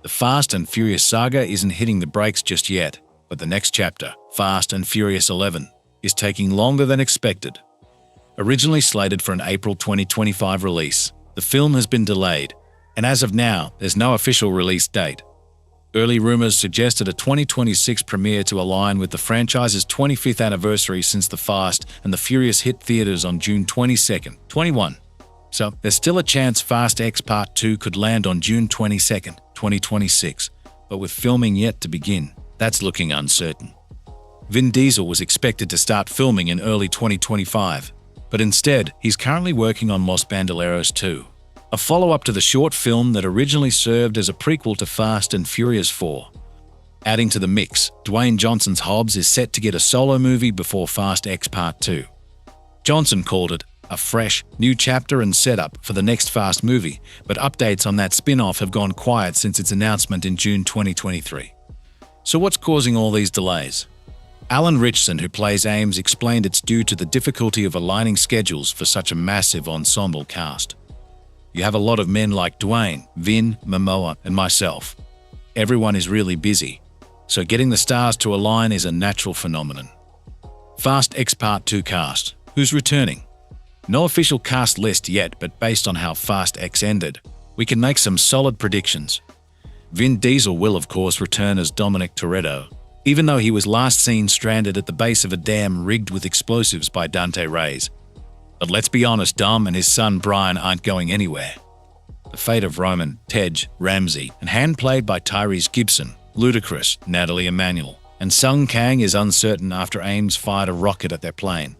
The Fast and Furious saga isn't hitting the brakes just yet, but the next chapter, Fast and Furious 11, is taking longer than expected. Originally slated for an April 2025 release, the film has been delayed, and as of now, there's no official release date. Early rumors suggested a 2026 premiere to align with the franchise's 25th anniversary since The Fast and the Furious hit theaters on June 22nd, 21. So there's still a chance Fast X Part 2 could land on June 22nd, 2026, but with filming yet to begin, that's looking uncertain. Vin Diesel was expected to start filming in early 2025, but instead, he's currently working on Los Bandoleros 2, a follow-up to the short film that originally served as a prequel to Fast and Furious 4. Adding to the mix, Dwayne Johnson's Hobbs is set to get a solo movie before Fast X Part 2. Johnson called it a fresh, new chapter and setup for the next Fast movie, but updates on that spin-off have gone quiet since its announcement in June 2023. So what's causing all these delays? Alan Ritchson, who plays Ames, explained it's due to the difficulty of aligning schedules for such a massive ensemble cast. You have a lot of men like Dwayne, Vin, Momoa, and myself. Everyone is really busy, so getting the stars to align is a natural phenomenon. Fast X Part 2 cast. Who's returning? No official cast list yet, but based on how Fast X ended, we can make some solid predictions. Vin Diesel will, of course, return as Dominic Toretto, even though he was last seen stranded at the base of a dam rigged with explosives by Dante Reyes. But let's be honest, Dom and his son Brian aren't going anywhere. The fate of Roman, Tej, Ramsey, and hand-played by Tyrese Gibson, Ludacris, Natalie Emanuel, and Sung Kang is uncertain after Ames fired a rocket at their plane.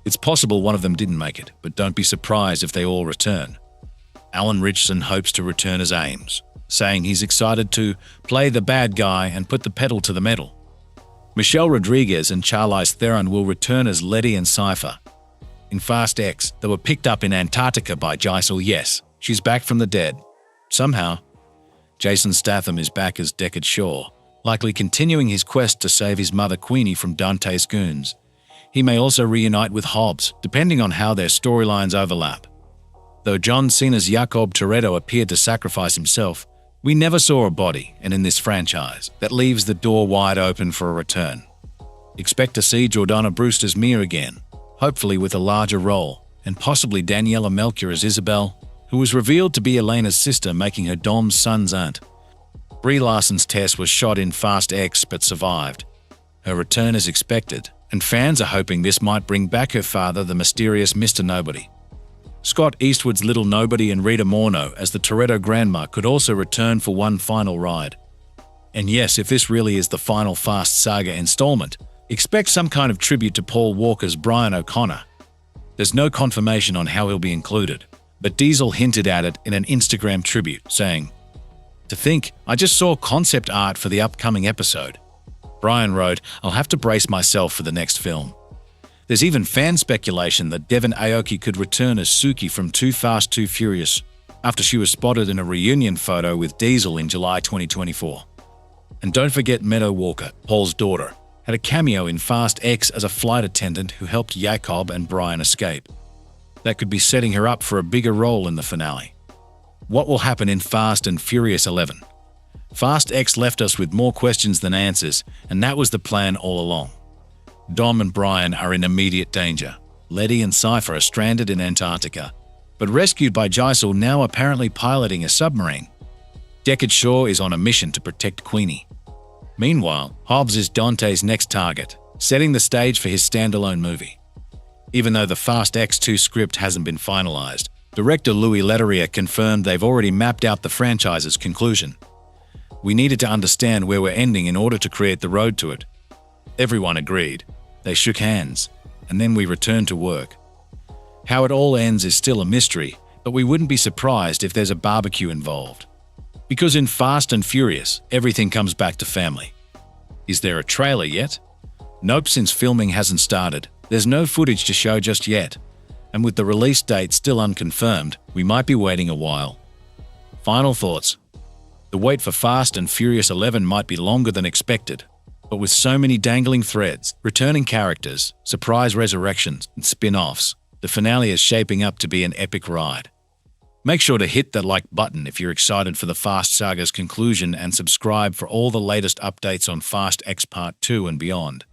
It's possible one of them didn't make it, but don't be surprised if they all return. Alan Ritchson hopes to return as Ames, saying he's excited to play the bad guy and put the pedal to the metal. Michelle Rodriguez and Charlize Theron will return as Letty and Cypher. In Fast X, they were picked up in Antarctica by Giselle. Yes, she's back from the dead. Somehow. Jason Statham is back as Deckard Shaw, likely continuing his quest to save his mother Queenie from Dante's goons. He may also reunite with Hobbs, depending on how their storylines overlap. Though John Cena's Jacob Toretto appeared to sacrifice himself, we never saw a body, and in this franchise, that leaves the door wide open for a return. Expect to see Jordana Brewster's Mia again, hopefully with a larger role, and possibly Daniela Melchior as Isabel, who was revealed to be Elena's sister, making her Dom's son's aunt. Brie Larson's Tess was shot in Fast X but survived. Her return is expected, and fans are hoping this might bring back her father, the mysterious Mr. Nobody. Scott Eastwood's Little Nobody and Rita Morneau as the Toretto grandma could also return for one final ride. And yes, if this really is the final Fast Saga installment, expect some kind of tribute to Paul Walker's Brian O'Connor. There's no confirmation on how he'll be included, but Diesel hinted at it in an Instagram tribute, saying, "To think, I just saw concept art for the upcoming episode." Brian wrote, "I'll have to brace myself for the next film." There's even fan speculation that Devon Aoki could return as Suki from Too Fast, Too Furious, after she was spotted in a reunion photo with Diesel in July 2024. And don't forget Meadow Walker, Paul's daughter, had a cameo in Fast X as a flight attendant who helped Jacob and Brian escape. That could be setting her up for a bigger role in the finale. What will happen in Fast and Furious 11? Fast X left us with more questions than answers, and that was the plan all along. Dom and Brian are in immediate danger. Letty and Cypher are stranded in Antarctica, but rescued by Giselle, now apparently piloting a submarine. Deckard Shaw is on a mission to protect Queenie. Meanwhile, Hobbs is Dante's next target, setting the stage for his standalone movie. Even though the Fast X2 script hasn't been finalized, director Louis Leterrier confirmed they've already mapped out the franchise's conclusion. We needed to understand where we're ending in order to create the road to it. Everyone agreed. They shook hands, and then we returned to work. How it all ends is still a mystery, but we wouldn't be surprised if there's a barbecue involved. Because in Fast and Furious, everything comes back to family. Is there a trailer yet? Nope, since filming hasn't started. There's no footage to show just yet, and with the release date still unconfirmed, we might be waiting a while. Final thoughts. The wait for Fast and Furious 11 might be longer than expected, but with so many dangling threads, returning characters, surprise resurrections, and spin-offs, the finale is shaping up to be an epic ride. Make sure to hit that like button if you're excited for the Fast Saga's conclusion and subscribe for all the latest updates on Fast X Part 2 and beyond.